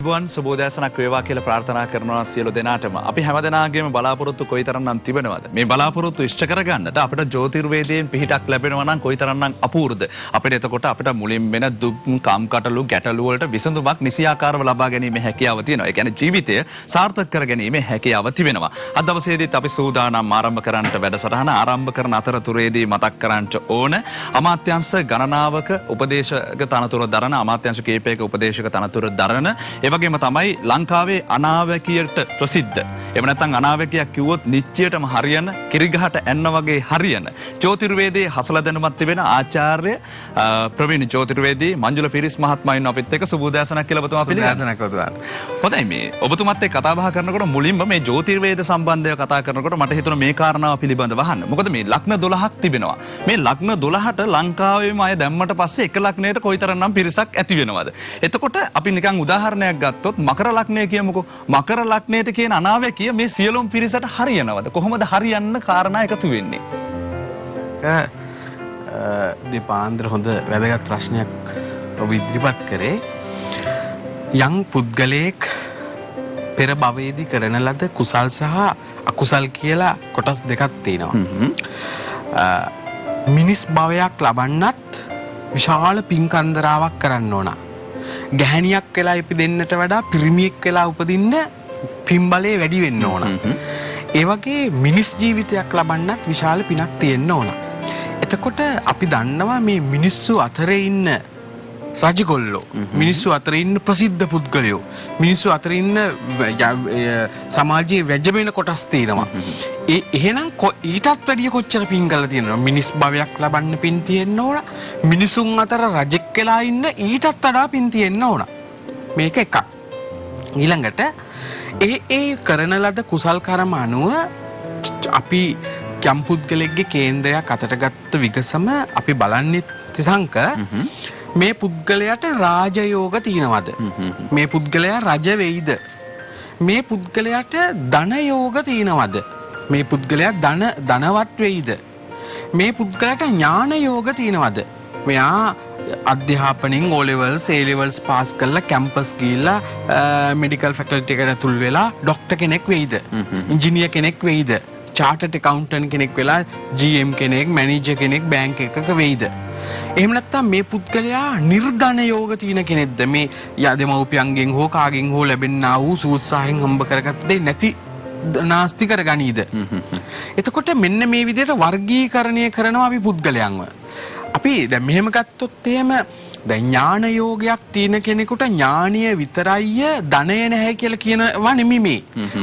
බුවන් සුබෝදෑසනක් වේවා කියලා ප්‍රාර්ථනා කරනවා සියලු දෙනාටම. අපි හැමදෙනාගේම බලාපොරොත්තු කොයිතරම්නම් තිබෙනවද? මේ බලාපොරොත්තු ඉෂ්ට කරගන්නට අපිට ජ්‍යොතිර්වේදයෙන් පිහිටක් ලැබෙනවා නම් කොයිතරම්නම් අපූර්වද? අපිට එතකොට අපිට මුලින් වෙන දුක්, කම්කටොළු, ගැටලු වලට විසඳුමක් නිසියාකාරව ලබා ගැනීමේ හැකියාව තියෙනවා. ඒ කියන්නේ ජීවිතය සාර්ථක කර ගැනීමේ හැකියාව තිබෙනවා. අද දවසේදීත් අපි සූදානම් ආරම්භ කරන්නට වැඩසටහන ආරම්භ කරන අතරතුරේදී මතක් කරන්නට ඕන අමාත්‍යංශ ගණනාවක උපදේශක තනතුර දරන අමාත්‍යංශ කීපයක උපදේශක තනතුර දරන වගේම තමයි ලංකාවේ අනාවැකියට ප්‍රසිද්ධ. එහෙම නැත්නම් අනාවැකියක් කිව්වොත් නිච්චයටම හරියන, කිරිගහට ඇන්න වගේ හරියන ජ්‍යොතිර්වේදයේ හසල දැනුමක් තිබෙන ආචාර්ය ප්‍රවීණ ජ්‍යොතිර්වේදී මංජුල පිරිස් මහත්මයා ඉන්න අපිත් එක්ක සුබෝදෑසනක් කියලා ඔබතුමා පිළිගන්නවා. හොඳයි මේ ඔබතුමාත් එක්ක කතා බහ කරනකොට මුලින්ම මේ ජ්‍යොතිර්වේද සම්බන්ධව කතා කරනකොට මට හිතුණා මේ කාරණාව පිළිබඳව අහන්න. මොකද මේ ලග්න 12ක් තිබෙනවා. මේ ලග්න 12ට ලංකාවේම අය දැම්මට පස්සේ එක ලග්නයට කොයිතරම්නම් පිරිසක් ඇති වෙනවද? එතකොට අපි නිකන් උදාහරණයක් ගත්තොත් මකර ලග්නය කියමුකෝ. මකර ලග්නයට කියන අනාවැකිය මේ සියලුම පිරිසට හරියනවද? කොහොමද හරියන්න කාරණා එකතු වෙන්නේ? දීපාන්ද්‍ර හොඳ වැදගත් ප්‍රශ්නයක් ඔබ ඉදිරිපත් කරේ. යම් පුද්ගලයෙක් පෙර භවයේදී කරන ලද කුසල් සහ අකුසල් කියලා කොටස් දෙකක් තියෙනවා. මිනිස් භවයක් ලබන්නත් විශාල පින්කන්දරාවක් කරන්න ඕන. ගැහණියක් වෙලා ඉපදෙන්නට වඩා පිරිමියෙක් වෙලා උපදින්න පින්බලය වැඩි වෙන්න ඕන. ඒ වගේ මිනිස් ජීවිතයක් ලබන්නත් විශාල පිනක් තියෙන්න ඕන. එතකොට අපි දන්නවා මේ මිනිස්සු අතරේ ඉන්න රජගොල්ලෝ, මිනිස්සු අතරේ ඉන්න ප්‍රසිද්ධ පුද්ගලයෝ, මිනිස්සු අතරේ ඉන්න සමාජයේ වැජබෙන කොටස් තියෙනවා. එහෙනම් ඊටත් වැඩිය කොච්චර පින් කරලා තියෙනවද? මිනිස් භවයක් ලබන්න පින් තියෙන්න ඕන. මිනිසුන් අතර රජෙක් වෙලා ඉන්න ඊටත් වඩා පින් තියෙන්න ඕන. මේක එකක්. ඊළඟට ඒ කරන ලද කුසල් කර්ම අනුව අපි යම් පුද්ගලෙක්ගේ කේන්ද්‍රයක් අතට ගත්ත විගසම අපි බලන්නේ තිසංක මේ පුද්ගලයාට රාජයෝග තියෙනවද? මේ පුද්ගලයා රජ වෙයිද? මේ පුද්ගලයාට ධන යෝග තියෙනවද? මේ පුද්ගලයා ධනවත් වෙයිද? මේ පුද්ගලයාට ඥාන යෝග තියෙනවද? මෙයා අධ්‍යාපනයෙන් O levels A levels pass කරලා කැම්පස් ගිහිල්ලා මෙඩිකල් ෆැකල්ටි එකට ඇතුල් වෙලා ડોක්ටර් කෙනෙක් වෙයිද? ඉංජිනේර් කෙනෙක් වෙයිද? චාර්ටර්ඩ් ඇකවුන්ටන්ට් කෙනෙක් වෙලා GM කෙනෙක්, මැනේජර් කෙනෙක් බැංක් එකක වෙයිද? එහෙම නැත්නම් මේ පුද්ගලයා නිර්ධන යෝග තියෙන කෙනෙක්ද? මේ යදෙමව්පියන්ගෙන් හෝ කාගෙන් හෝ ලැබෙනා වූ සූත්සාහයෙන් හම්බ කරගත්ත දෙයක් නැති නාස්ති කර ගනීද? එතකොට මෙන්න මේ විදිහට වර්ගීකරණය කරනවා අපි පුද්ගලයන්ව. අපි දැන් මෙහෙම ගත්තොත් එහෙම දැන් ඥාන යෝගයක් තියෙන කෙනෙකුට ඥානීය විතරයි ධනය නැහැ කියලා කියනවා නෙමෙයි මේ.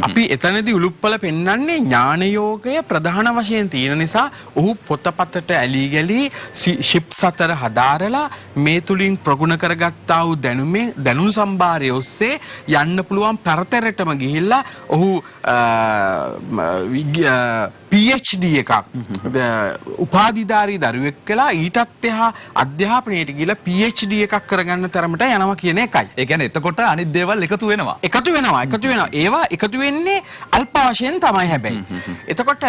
අපි එතනදී උලුප්පල පෙන්වන්නේ ඥාන යෝගය ප්‍රධාන වශයෙන් තියෙන නිසා ඔහු පොතපතට ඇලී ගලී ෂිප්ස් අතර හදාරලා මේ තුලින් ප්‍රගුණ කරගත්තා වූ දැනුම් සම්භාරය ඔස්සේ යන්න පුළුවන් පරතරටම ගිහිල්ලා ඔහු PhD එකක් උපාධිධාරී දරුවෙක් වෙලා ඊටත් එහා අධ්‍යාපනයට ගිහලා PhD එකක් කරගන්න තරමට යනවා කියන එකයි. ඒ කියන්නේ එතකොට අනිත් දේවල් එකතු වෙනවා. ඒවා එකතු වෙන්නේ අල්ප වශයෙන් තමයි හැබැයි. එතකොට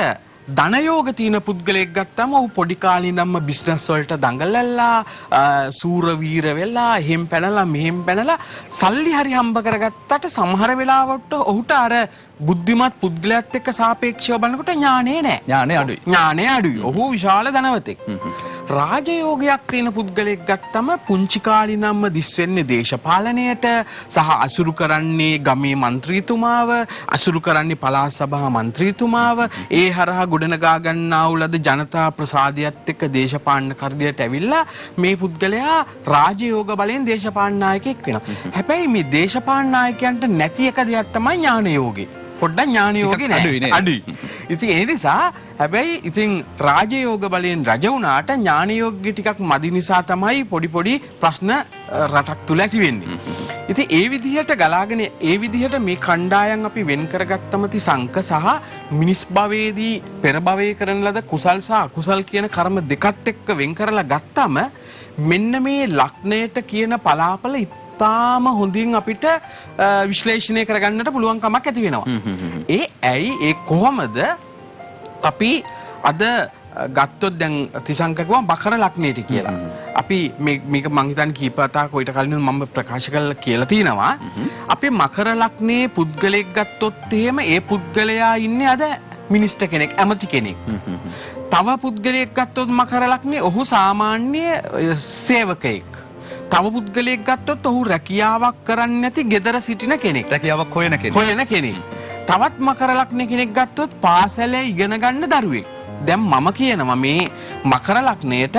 ධනයෝග තියෙන පුද්ගලයෙක් ගත්තම ඔහු පොඩි කාලේ ඉඳන්ම බිස්නස් වලට දඟලලා සූර වීර වෙලා එහෙම් පැනලා මෙහෙම් පැනලා සල්ලි හරි හම්බ කරගත්තට සමහර වෙලාවට ඔහුට අර බුද්ධිමත් පුද්ගලයාත් එක්ක සාපේක්ෂව බලනකොට ඥානෙ නැහැ. ඥානෙ අඩුයි. ඔහු විශාල ධනවතෙක්. රාජයෝගයක් තියෙන පුද්ගලයෙක් ගත්තම පුංචි කාලේ ඉඳන්ම දිස් වෙන්නේ දේශපාලනයට සහ අසුරු කරන්නේ ගමේ മന്ത്രിතුමාව, අසුරු කරන්නේ පළාත් සභා മന്ത്രിතුමාව, ඒ හරහා ගොඩනගා ගන්නා වූ ලද ජනතා ප්‍රසාදයට එක්ක දේශපාලන කර්දියට ඇවිල්ලා මේ පුද්ගලයා රාජයෝග බලෙන් දේශපාලන නායකයෙක් වෙනවා. හැබැයි මේ දේශපාලන නායකයන්ට නැති එක දෙයක් තමයි ඥාන යෝගය. පොඩ්ඩක් ඥාන යෝගේ නැහැ. අඩුයි. ඉතින් ඒ නිසා හැබැයි ඉතින් රාජයෝග බලයෙන් රජ වුණාට ඥාන යෝග්‍ය ටිකක් මදි නිසා තමයි පොඩි ප්‍රශ්න රටක් තුල ඇති වෙන්නේ. ඉතින් ඒ විදිහට ගලාගෙන ඒ විදිහට මේ කණ්ඩායම් අපි වෙන් කරගත්තම තිසංක සහ මිනිස් භවයේදී පෙර භවයේ කරන ලද කුසල් සහ අකුසල් කියන කර්ම දෙකත් එක්ක වෙන් කරලා ගත්තම මෙන්න මේ ලග්නයට කියන පලාපල තාම හොඳින් අපිට විශ්ලේෂණය කරගන්නට පුළුවන් කමක් ඇති වෙනවා. ඒ කොහොමද අපි අද ගත්තොත් දැන් තිසංක කිව්වා මකර ලග්නයට කියලා. අපි මේක මං හිතන්නේ කීපවතාවක් කොයිට කලින් මම ප්‍රකාශ කරලා කියලා තිනවා. අපේ මකර ලග්නයේ පුද්ගලයෙක් ගත්තොත් එහෙම ඒ පුද්ගලයා ඉන්නේ අද මිනිස්ටර් කෙනෙක්, ඇමති කෙනෙක්. තව පුද්ගලයෙක් ගත්තොත් මකර ලග්නයේ ඔහු සාමාන්‍ය සේවකයෙක්. තව පුද්ගලයෙක් ගත්තොත් ඔහු රැකියාවක් කරන්නේ නැති gedara සිටින කෙනෙක්. රැකියාවක් හොයන කෙනෙක්. තවත් මකර ලග්න කෙනෙක් ගත්තොත් පාසලේ ඉගෙන ගන්න දරුවෙක්. දැන් මම කියනවා මේ මකර ලග්නයට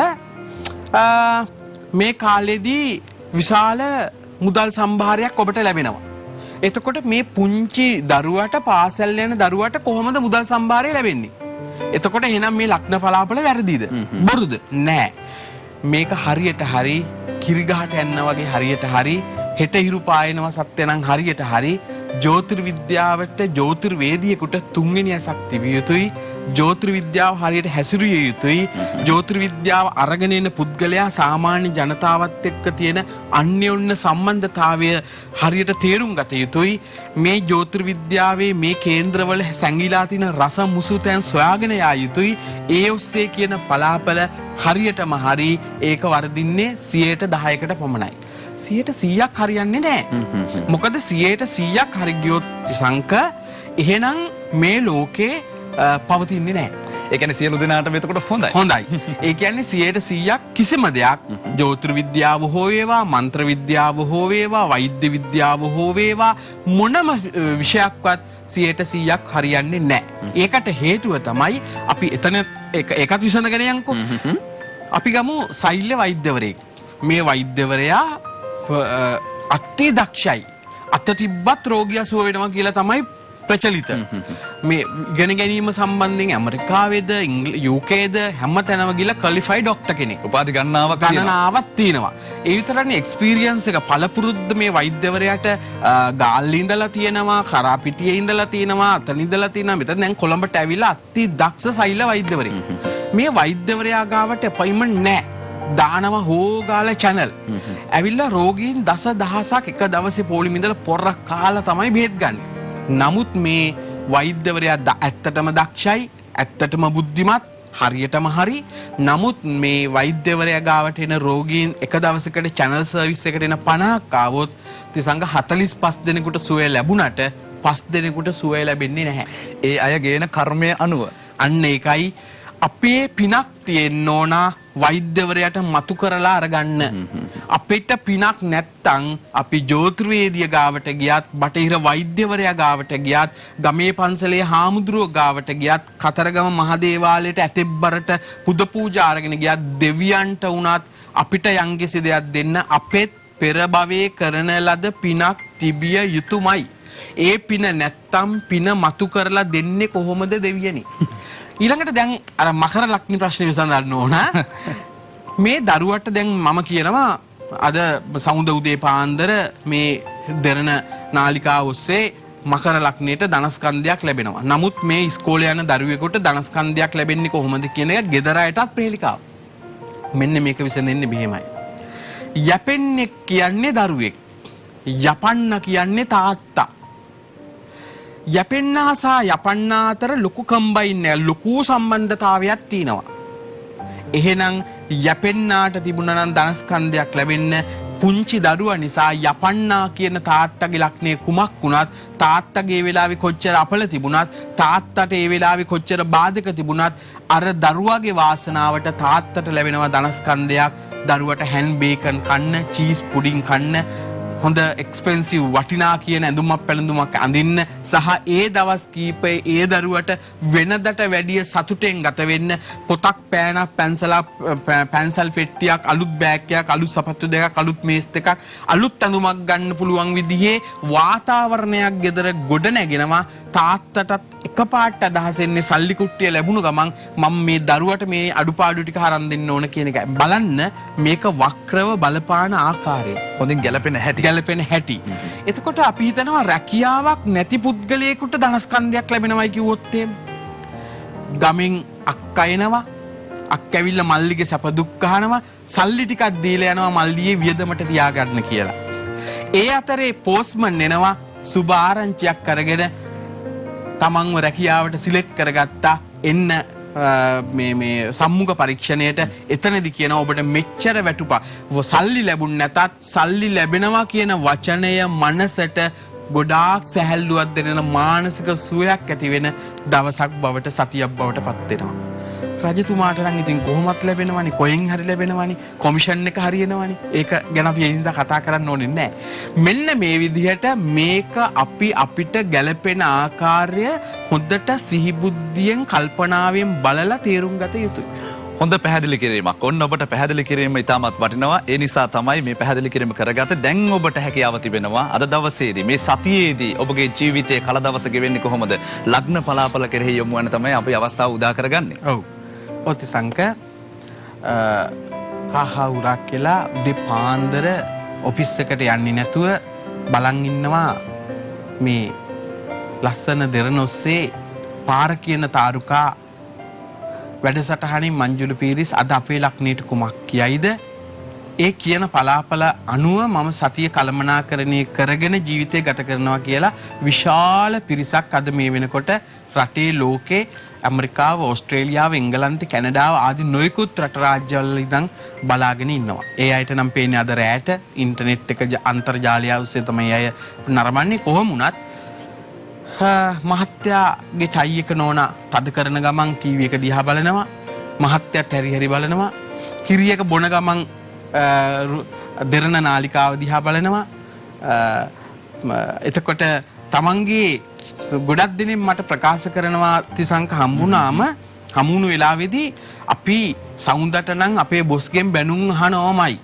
මේ කාලෙදී විශාල මුදල් සම්භාරයක් ඔබට ලැබෙනවා. එතකොට මේ පුංචි දරුවට පාසල් යන දරුවට කොහොමද මුදල් සම්භාරය ලැබෙන්නේ? එතකොට එහෙනම් මේ ලග්න පලාපල වැරදිද? බොරුද? නෑ. මේක හරියට හරි කිරිගහට යන්න වගේ හරියට හරි හෙට හිරු පායනවා සත්‍ය නම් හරියට හරි ජ්‍යොතිර්විද්‍යාවට ජ්‍යොතිර්වේදියෙකුට තුන්වෙනි ඇසක් තිබිය යුතුයි. ජ්‍යොතිර්විද්‍යාව හරියට හැසිරිය යුතුයි. ජ්‍යොතිර්විද්‍යාව අරගෙන එන පුද්ගලයා සාමාන්‍ය ජනතාවත් එක්ක තියෙන අන්‍යෝන්‍ය සම්බන්ධතාවය හරියට තේරුම් ගත යුතුයි. මේ ජ්‍යොතිර්විද්‍යාවේ මේ කේන්ද්‍රවල සැඟිලා තියෙන රස මුසුතෙන් සොයාගෙන යා යුතුයි. ඒ ඔස්සේ කියන පලාපල හරියටම හරි ඒක වර්ධින්නේ 10%කට පමණයි. 100%ක් හරියන්නේ නැහැ. මොකද 100%ක් හරි ගියොත් සංක එහෙනම් මේ ලෝකේ පවතින්නේ නැහැ. ඒ කියන්නේ සියලු දෙනාටම එතකොට හොඳයි. හොඳයි. ඒ කියන්නේ 100%ක් කිසිම දෙයක් ජ්‍යොතිර්විද්‍යාව හෝ වේවා, මන්ත්‍ර විද්‍යාව හෝ වේවා, වෛද්‍ය විද්‍යාව හෝ වේවා මොනම විෂයක්වත් 100%ක් හරියන්නේ නැහැ. ඒකට හේතුව තමයි අපි එතන ඒකත් විසඳගෙන යන්කෝ. අපි ගමු සෛල්‍ය වෛද්‍යවරයෙක්. මේ වෛද්‍යවරයා අති දක්ෂයි. අත තිබ්බත් රෝගියා සුව වෙනවා කියලා තමයි ප්‍රචලිත. මේ ඉගෙන ගැනීම සම්බන්ධයෙන් ඇමරිකාවේද යුකේද හැමතැනම ගිහලා ක්වොලිෆයිඩ් ડોක්ටර් කෙනෙක්. උපාධි ගණනාවක් තියෙනවා. ඒ විතරනේ එක්ස්පීරියන්ස් එක පළපුරුද්ද මේ වෛද්‍යවරයාට ගාල්ලේ ඉඳලා තියෙනවා, කරාපිටියේ ඉඳලා තියෙනවා, අතන ඉඳලා තියෙනවා. මෙතන දැන් කොළඹට ඇවිල්ලා අති දක්ෂ සෛල වෛද්‍යවරයෙක්. මේ වෛද්‍යවරයා ගාවට අපොයින්ට්මන්ට් නැහැ. දානවා හොගාලා channel. ඇවිල්ලා රෝගීන් දසදහසක් එක දවසේ පොලිම ඉඳලා පොරක් කාලා තමයි බෙහෙත් ගන්න. නමුත් මේ වෛද්‍යවරයා ඇත්තටම දක්ෂයි, ඇත්තටම බුද්ධිමත්, හරියටම හරි. නමුත් මේ වෛද්‍යවරයා ගාවට එන රෝගීන් එක දවසකට channel service එකට එන 50ක් ආවොත් තිසංග 45 දෙනෙකුට සුවය ලැබුණට 5 දෙනෙකුට සුවය ලැබෙන්නේ නැහැ. ඒ අය ගේන කර්මය අනුව. අන්න ඒකයි අපේ පිනක් තියෙන්න ඕන වෛද්‍යවරයාට මතු කරලා අරගන්න. අපිට පිනක් නැත්තම් අපි ජ්‍යොතිර්වේදිය ගාවට ගියත්, බටහිර වෛද්‍යවරයා ගාවට ගියත්, ගමේ පන්සලේ හාමුදුරුවෝ ගාවට ගියත්, කතරගම මහදේවාලයට ඇතෙබ්බරට පුද පූජා අරගෙන ගියත්, දෙවියන්ට වුණත් අපිට යම්කිසි දෙයක් දෙන්න අපෙත් පෙර භවයේ කරන ලද පිනක් තිබිය යුතුමයි. ඒ පින නැත්තම් පින මතු කරලා දෙන්නේ කොහොමද දෙවියනි? ඊළඟට දැන් අර මකර ලග්න ප්‍රශ්නේ විසඳන්න ඕන. මේ දරුවට දැන් මම කියනවා අද සමුද උදේ පාන්දර මේ දෙරණ නාලිකාව ඔස්සේ මකර ලග්නයට ධනස්කන්ධයක් ලැබෙනවා. නමුත් මේ ඉස්කෝලේ යන දරුවෙකුට ධනස්කන්ධයක් ලැබෙන්නේ කොහොමද කියන එක ගෙදර අයටත් ප්‍රේලිකාව. මෙන්න මේක විසඳෙන්නේ මෙහෙමයි. යැපෙන්නේ කියන්නේ දරුවෙක්. යපන්න කියන්නේ තාත්තා. යැපෙන්නා සහ යපන්නා අතර ලොකු කම්බයින් නෑ, ලොකු සම්බන්ධතාවයක් තියෙනවා. එහෙනම් යැපෙන්නාට තිබුණා නම් ධනස්කන්ධයක් ලැබෙන්න පුංචි දරුවා නිසා යපන්නා කියන තාත්තගේ ලක්ෂණය කුමක් වුණත්, තාත්තගේ වෙලාවේ කොච්චර අපල තිබුණත්, තාත්තට ඒ වෙලාවේ කොච්චර බාධක තිබුණත් අර දරුවාගේ වාසනාවට තාත්තට ලැබෙනවා ධනස්කන්ධයක්. දරුවට හැන් බේකන් කන්න, චීස් පුඩින් කන්න, හොඳ එක්ස්පෙන්සිව් වටිනා කියන ඇඳුමක් පැළඳුමක් අඳින්න සහ ඒ දවස් කීපේ ඒ දරුවට වෙනදට වැඩිය සතුටෙන් ගත වෙන්න පොතක්, පෑනක්, පැන්සල් පෙට්ටියක්, අලුත් බෑග් එකක්, අලුත් සපත්තු දෙකක්, අලුත් මේස් දෙකක්, අලුත් ඇඳුමක් ගන්න පුළුවන් විදිහේ වාතාවරණයක් ගෙදර ගොඩ නැගෙනවා. තාත්තටත් එකපාරට අදහස් එන්නේ සල්ලි කුට්ටිය ලැබුණු ගමන් මම මේ දරුවට මේ අඩුපාඩු ටික හරන් දෙන්න ඕන කියන එකයි. බලන්න මේක වක්‍රව බලපාන ආකාරය. හොඳින් ගැලපෙන හැටි. එතකොට අපි හිතනවා රැකියාවක් නැති පුද්ගලයෙකුට ධනස්කන්ධයක් ලැබෙනවයි කිව්වොත් ගමින් අක්කා එනවා, අක්කා ඇවිල්ලා මල්ලිගේ සැප දුක් අහනවා, සල්ලි ටිකක් දීලා යනවා මල්ලියේ වියදමට තියාගන්න කියලා. ඒ අතරේ පෝස්ට්මන් එනවා සුබ ආරංචියක් අරගෙන තමන්ව රැකියාවට සිලෙක්ට් කරගත්තා, එන්න මේ සම්මුඛ පරීක්ෂණයට එතනදි කියන ඔබට මෙච්චර වැටුපා සල්ලි ලැබුණ නැතත් සල්ලි ලැබෙනවා කියන වචනය මනසට ගොඩාක් සැහැල්ලුවක් දෙන මානසික සුවයක් ඇති වෙන දවසක් බවට සතියක් බවට පත් වෙනවා. රජතුමාට නම් ඉතින් කොහොමත් ලැබෙනවනේ, කොහෙන් හරි ලැබෙනවනේ, කොමිෂන් එක හරියනවනේ. ඒක ගැන අපි එනිසා කතා කරන්න ඕනේ නැහැ. මෙන්න මේ විදිහට මේක අපිට ගැළපෙන ආකාරය හොඳට සිහිබුද්ධියෙන් කල්පනාවෙන් බලලා තේරුම් ගත යුතුයි. හොඳ පැහැදිලි කිරීමක්. ඔන්න ඔබට පැහැදිලි කිරීම ඉතාමත් වටිනවා. ඒ නිසා තමයි මේ පැහැදිලි කිරීම කරගත්තේ. දැන් ඔබට හැකියාව තිබෙනවා අද දවසේදී මේ සතියේදී ඔබගේ ජීවිතයේ කල දවස ගෙවෙන්නේ කොහොමද? ලග්න පලාපල කෙරෙහි යොමු වෙන තමයි අපි අවස්ථාව උදා කරගන්නේ. ඔව්. ඔතිසංක උරක් කියලා දෙපාන්දර ඔෆිස් එකට යන්නේ නැතුව බලන් ඉන්නවා මේ ලස්සන දෙරණ ඔස්සේ පාර කියන තාරුකා වැඩසටහනින් මංජුල පීරිස් අද අපේ ලක්නයට කුමක් කියයිද? ඒ කියන පලාපල අනුව මම සතිය කළමනාකරණය කරගෙන ජීවිතය ගත කරනවා කියලා විශාල පිරිසක් අද මේ වෙනකොට රටේ ලෝකේ ඇමරිකාව, ඕස්ට්‍රේලියාව, එංගලන්තය, කැනඩාව ආදී නොයෙකුත් රට රාජ්‍යවල ඉඳන් බලාගෙන ඉන්නවා. ඒ අයට නම් පේන්නේ අද රැට ඉන්ටර්නෙට් එක අන්තර්ජාලය ඔස්සේ තමයි අය නරඹන්නේ. කොහොම වුණත් මහත්තයාගේ ටයි එක නෝනා තද කරන ගමන් ටීවී එක දිහා බලනවා. මහත්තයාත් හැරි බලනවා. කිරියක බොන ගමන් දෙරණ නාලිකාව දිහා බලනවා. එතකොට තමන්ගේ ගොඩක් දෙනෙක් මට ප්‍රකාශ කරනවා තිසංක හම්බුණු වෙලාවේදී අපි සවුන්දට නම් අපේ බොස්ගෙන් බැනුම් අහනවමයි.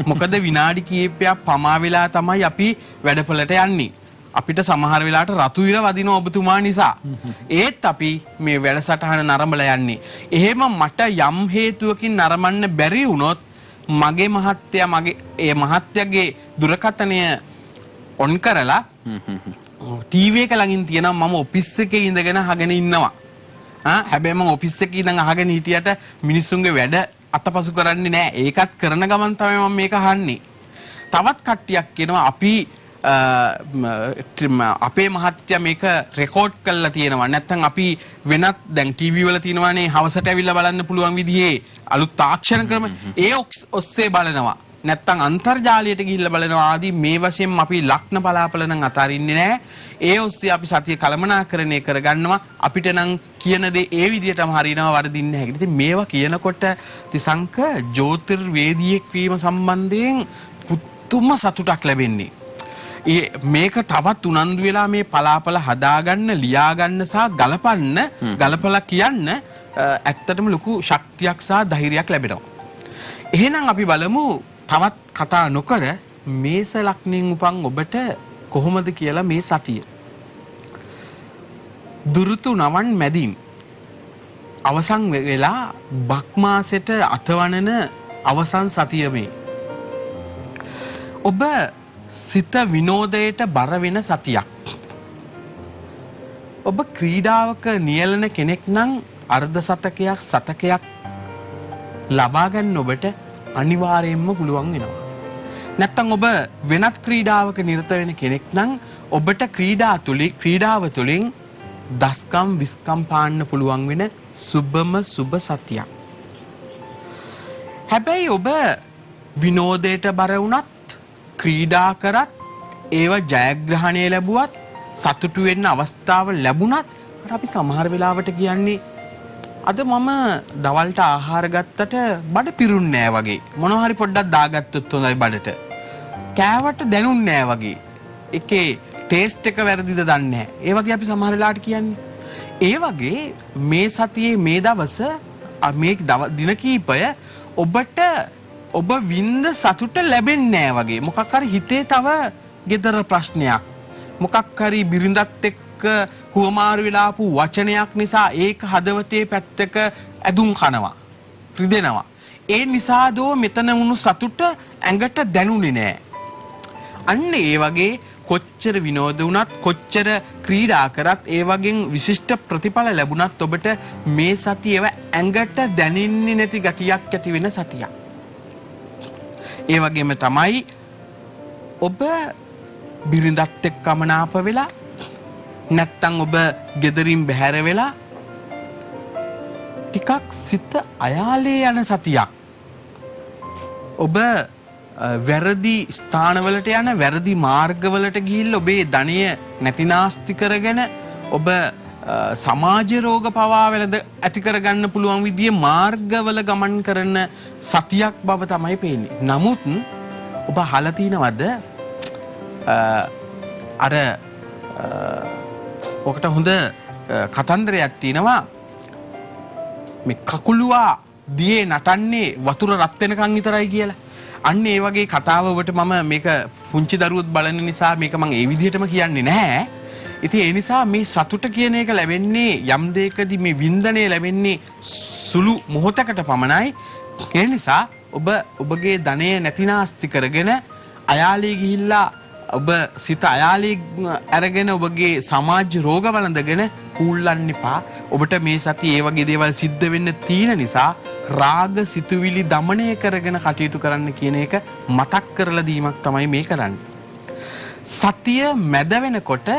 මොකද විනාඩි කිහිපයක් පමා වෙලා තමයි අපි වැඩපළට යන්නේ. අපිට සමහර වෙලාවට රතු ඉර වදින ඔබතුමා නිසා. ඒත් අපි මේ වැඩසටහන නරඹලා යන්නේ. එහෙම මට යම් හේතුවකින් නරඹන්න බැරි වුණොත් මගේ මහත්තයාගේ දුරකථනය ඔන් කරලා ටීවී එක ළඟින් තියෙනවා මම ඔෆිස් එකේ ඉඳගෙන අහගෙන ඉන්නවා. හැබැයි මම ඔෆිස් එකේ ඉඳන් අහගෙන හිටියට මිනිස්සුන්ගේ වැඩ අතපසු කරන්නේ නැහැ. ඒකත් කරන ගමන් තමයි මම මේක අහන්නේ. තවත් කට්ටියක් කියනවා අපේ මහත්තයා මේක රෙකෝඩ් කරලා තියෙනවා. නැත්නම් අපි වෙනත් දැන් ටීවී වල තියෙනවානේ හවසට ඇවිල්ලා බලන්න පුළුවන් විදිහේ අලුත් තාක්ෂණ ක්‍රම. ඒ ඔස්සේ බලනවා. නැත්තම් අන්තර්ජාලයට ගිහිල්ලා බලනවා ආදී මේ වශයෙන් අපි ලග්න පලාපල නම් අතාරින්නේ නැහැ. ඒ ඔස්සේ අපි සතිය කළමනාකරණය කරගන්නවා. අපිට නම් කියන දේ ඒ විදිහටම හරියනවා වරදින්නේ නැහැ. ඉතින් මේවා කියනකොට තිසංක ජ්‍යොතිර්වේදියෙක් වීම සම්බන්ධයෙන් පුදුම සතුටක් ලැබෙන්නේ. මේක තවත් උනන්දු වෙලා මේ පලාපල හදාගන්න, ලියාගන්න සහ ගලපලා කියන්න ඇත්තටම ලොකු ශක්තියක් සහ ධෛර්යයක් ලැබෙනවා. එහෙනම් අපි බලමු තවත් කතා නොකර මේස ලග්නෙන් උපන් ඔබට කොහොමද කියලා මේ සතිය. දුරුතු නවන් මැදින් අවසන් වෙලා බක් මාසෙට අතවනන අවසන් සතිය මේ. ඔබ සිත විනෝදයට බර වෙන සතියක්. ඔබ ක්‍රීඩාවක නියැලෙන කෙනෙක් නම් අර්ධ සතකයක් ලබා ගන්න ඔබට අනිවාර්යයෙන්ම පුළුවන් වෙනවා. නැත්තම් ඔබ වෙනත් ක්‍රීඩාවක නිරත වෙන කෙනෙක් නම් ඔබට ක්‍රීඩාව තුළින් දස්කම් විස්කම් පාන්න පුළුවන් වෙන සුබ සතියක්. හැබැයි ඔබ විනෝදයට බර වුණත් ක්‍රීඩා කරත් ඒව ජයග්‍රහණය ලැබුවත් සතුටු වෙන්න අවස්ථාව ලැබුණත් අපි සමහර වෙලාවට කියන්නේ අද මම දවල්ට ආහාර ගත්තට බඩ පිරුන්නේ නෑ වගේ. මොනවා හරි පොඩ්ඩක් දාගත්තොත් හොඳයි බඩට. කෑවට දැනුන්නේ නෑ වගේ. ඒකේ ටේස්ට් එක වැරදිද දන්නේ නෑ. ඒ වගේ අපි සමහර වෙලාවට කියන්නේ. ඒ වගේ මේ සතියේ මේ දවස මේ දින කීපය ඔබට ඔබ වින්ද සතුට ලැබෙන්නේ නෑ වගේ. මොකක් හරි හිතේ තව gedara ප්‍රශ්නයක්. මොකක් හරි බිරිඳත් එක්ක හුවමාරු වෙලා ආපු වචනයක් නිසා ඒක හදවතේ පැත්තක ඇදුම් කනවා රිදෙනවා. ඒ නිසා දෝ මෙතන වුණු සතුට ඇඟට දැනුනේ නෑ. අන්න ඒ වගේ කොච්චර විනෝද වුණත් කොච්චර ක්‍රීඩා කරත් ඒ වගේ විශිෂ්ට ප්‍රතිඵල ලැබුණත් ඔබට මේ සතියව ඇඟට දැනෙන්නේ නැති ගතියක් ඇති වෙන සතියක්. ඒ වගේම තමයි ඔබ බිරිඳත් එක්ක මනාප වෙලා නැත්තම් ඔබ ගෙදරින් බැහැර වෙලා ටිකක් සිත අයාලේ යන සතියක්. ඔබ වැරදි ස්ථානවලට යන වැරදි මාර්ගවලට ගිහිල්ලා ඔබේ ධනය නැතිනාස්ති කරගෙන ඔබ සමාජ රෝග පවා වලද ඇති කරගන්න පුළුවන් විදිහේ මාර්ගවල ගමන් කරන සතියක් බව තමයි පේන්නේ. නමුත් ඔබ අහලා තිනවද අර ඔකට හොඳ කතන්දරයක් තියෙනවා මේ කකුලුවා දියේ නටන්නේ වතුර රත් වෙනකන් විතරයි කියලා. අන්න ඒ වගේ කතාව ඔබට මම මේක පුංචි දරුවොත් බලන නිසා මේක මම ඒ විදිහටම කියන්නේ නැහැ. ඉතින් ඒ නිසා මේ සතුට කියන එක ලැබෙන්නේ යම් දෙයකදී මේ වින්දනය ලැබෙන්නේ සුළු මොහොතකට පමණයි. ඒ නිසා ඔබ ඔබගේ ධනය නැතිනාස්ති කරගෙන අයාලේ ගිහිල්ලා ඔබ සිත අයාලේ අරගෙන ඔබගේ සමාජ රෝග වළඳගෙන කූල්ලන්න එපා. ඔබට මේ සතිය ඒ වගේ දේවල් සිද්ධ වෙන්න තියෙන නිසා රාග සිතුවිලි দমনය කරගෙන කටයුතු කරන්න කියන එක මතක් කරලා දීමක් තමයි මේ කරන්නේ. සතිය මැද වෙනකොට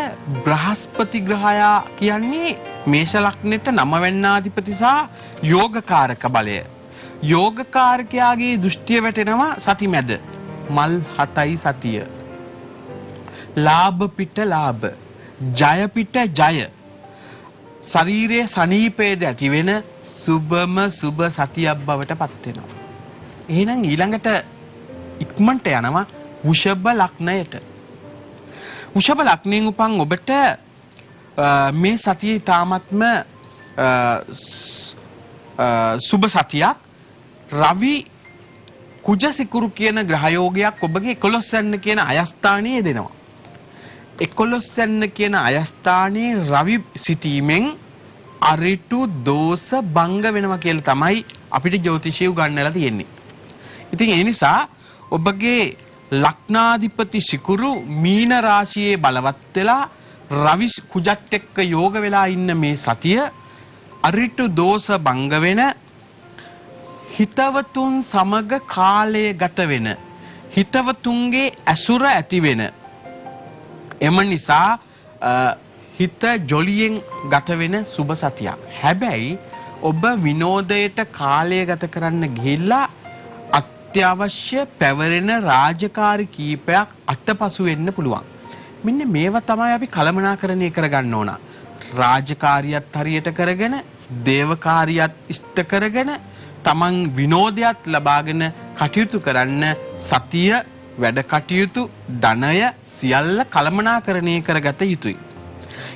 බ්‍රහස්පති ග්‍රහයා කියන්නේ මේෂ ලග්නෙට 9 වෙන්නාධිපති සහ යෝගකාරක බලය. යෝගකාරකයාගේ දෘෂ්ටිය වැටෙනවා සති මැද. මල් 7යි සතිය. ලාභ පිට ලාභ, ජය පිට ජය. ශරීරයේ සනීපයේද ඇති වෙන සුබම සුබ සතියක් බවට පත් වෙනවා. එහෙනම් ඊළඟට ඉක්මනට යනවා වෘෂභ ලග්නයට. වෘෂභ ලග්නයෙන් උපන් ඔබට මේ සතියේ තාමත්ම සුබ සතියක්. රවි කුජ සිකුරු කියන ග්‍රහයෝගයක් ඔබගේ 11 යන්න කියන අයස්ථානයේ දෙනවා. 11 යන්න කියන අයස්ථානයේ රවි සිටීමෙන් අරිටු දෝෂ භංග වෙනවා කියලා තමයි අපිට ජ්‍යොතිෂය උගන්වලා තියෙන්නේ. ඉතින් ඒ නිසා ඔබගේ ලග්නාධිපති සිකුරු මීන රාශියේ බලවත් වෙලා රවි කුජත් එක්ක යෝග වෙලා ඉන්න මේ සතිය අරිටු දෝෂ භංග වෙන හිතවතුන් සමග කාලය ගත වෙන හිතවතුන්ගේ ඇසුර ඇති වෙන එම නිසා හිත ජොලියෙන් ගත වෙන සුබ සතියක්. හැබැයි ඔබ විනෝදයට කාලය ගත කරන්න ගිහිල්ලා අත්‍යවශ්‍ය පැවරෙන රාජකාරී කීපයක් අතපසු වෙන්න පුළුවන්. මෙන්න මේවා තමයි අපි කළමනාකරණය කරගන්න ඕන. රාජකාරියත් හරියට කරගෙන, දේවකාරියත් ඉෂ්ට කරගෙන, තමන් විනෝදයක් ලබාගෙන කටයුතු කරන්න සතිය වැඩ කටයුතු ධනය සියල්ල කළමනාකරණය කරගත යුතුයි.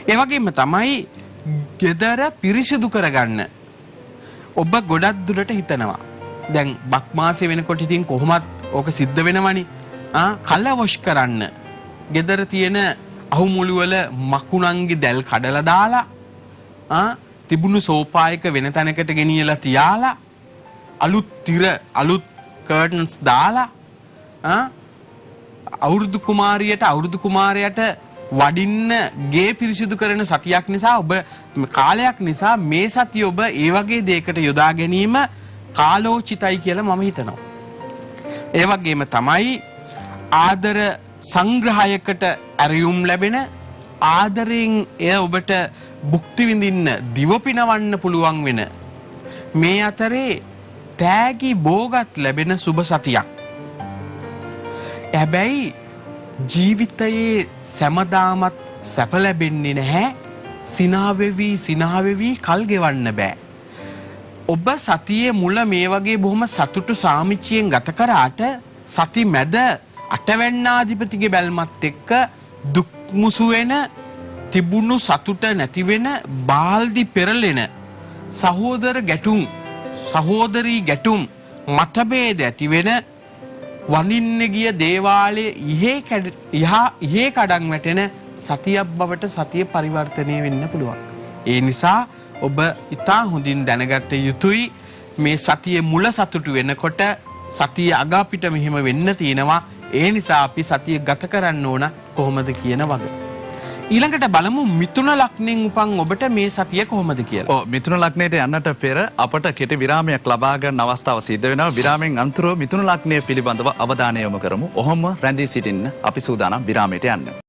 ඒ වගේම තමයි ගෙදර පිරිසිදු කරගන්න ඔබ ගොඩක් දුරට හිතනවා. දැන් බක් මාසෙ වෙනකොට ඉතින් කොහොමත් ඕක සිද්ධ වෙනවනේ. කල වොෂ් කරන්න. ගෙදර තියෙන අහුමුළු වල මකුණන්ගේ දැල් කඩලා දාලා තිබුණු සෝපායක වෙන තැනකට ගෙනියලා තියාලා අලුත් තිර අලුත් කර්ටන්ස් දාලා අවුරුදු කුමාරයට වඩින්න ගේ පිරිසිදු කරන සතියක් නිසා ඔබ කාලයක් නිසා මේ සතිය ඔබ ඒ වගේ දෙයකට යොදා ගැනීම කාලෝචිතයි කියලා මම හිතනවා. ඒ වගේම තමයි ආදර සංග්‍රහයකට ඇරියුම් ලැබෙන ආදරයෙන් එය ඔබට භුක්ති විඳින්න දිවපිනවන්න පුළුවන් වෙන මේ අතරේ තෑගි බෝගත් ලැබෙන සුබ සතියක්. හැබැයි ජීවිතයේ සැමදාමත් සැප ලැබෙන්නේ නැහැ. සිනාවෙවි කල් ගෙවන්න බෑ. ඔබ සතියේ මුල මේ වගේ බොහොම සතුටු සාමිච්චියෙන් ගත කරාට සති මැද අටවැන්නාධිපතිගේ බැල්මත් එක්ක දුක් මුසු වෙන තිබුණු සතුට නැති වෙන බාල්දි පෙරලෙන සහෝදරී ගැටුම් මතභේද ඇති වෙන වඳින්න ගිය දේවාලයේ ඉහේ කඩන් වැටෙන සතියක් බවට සතිය පරිවර්තනය වෙන්න පුළුවන්. ඒ නිසා ඔබ ඉතා හොඳින් දැනගත යුතුයි මේ සතියේ මුල සතුටු වෙනකොට සතිය අග අපිට මෙහෙම වෙන්න තියෙනවා. ඒ නිසා අපි සතිය ගත කරන්න ඕන කොහොමද කියන වග. ඊළඟට බලමු මිථුන ලග්නෙන් උපන් ඔබට මේ සතිය කොහොමද කියලා. මිථුන ලග්නයට යන්නට පෙර අපට කෙටි විරාමයක් ලබා ගන්න අවස්ථාව සිද්ධ වෙනවා. විරාමයෙන් අනතුරුව මිථුන ලග්නය පිළිබඳව අවධානය යොමු කරමු. ඔහොම රැඳී සිටින්න අපි සූදානම් විරාමයට යන්න.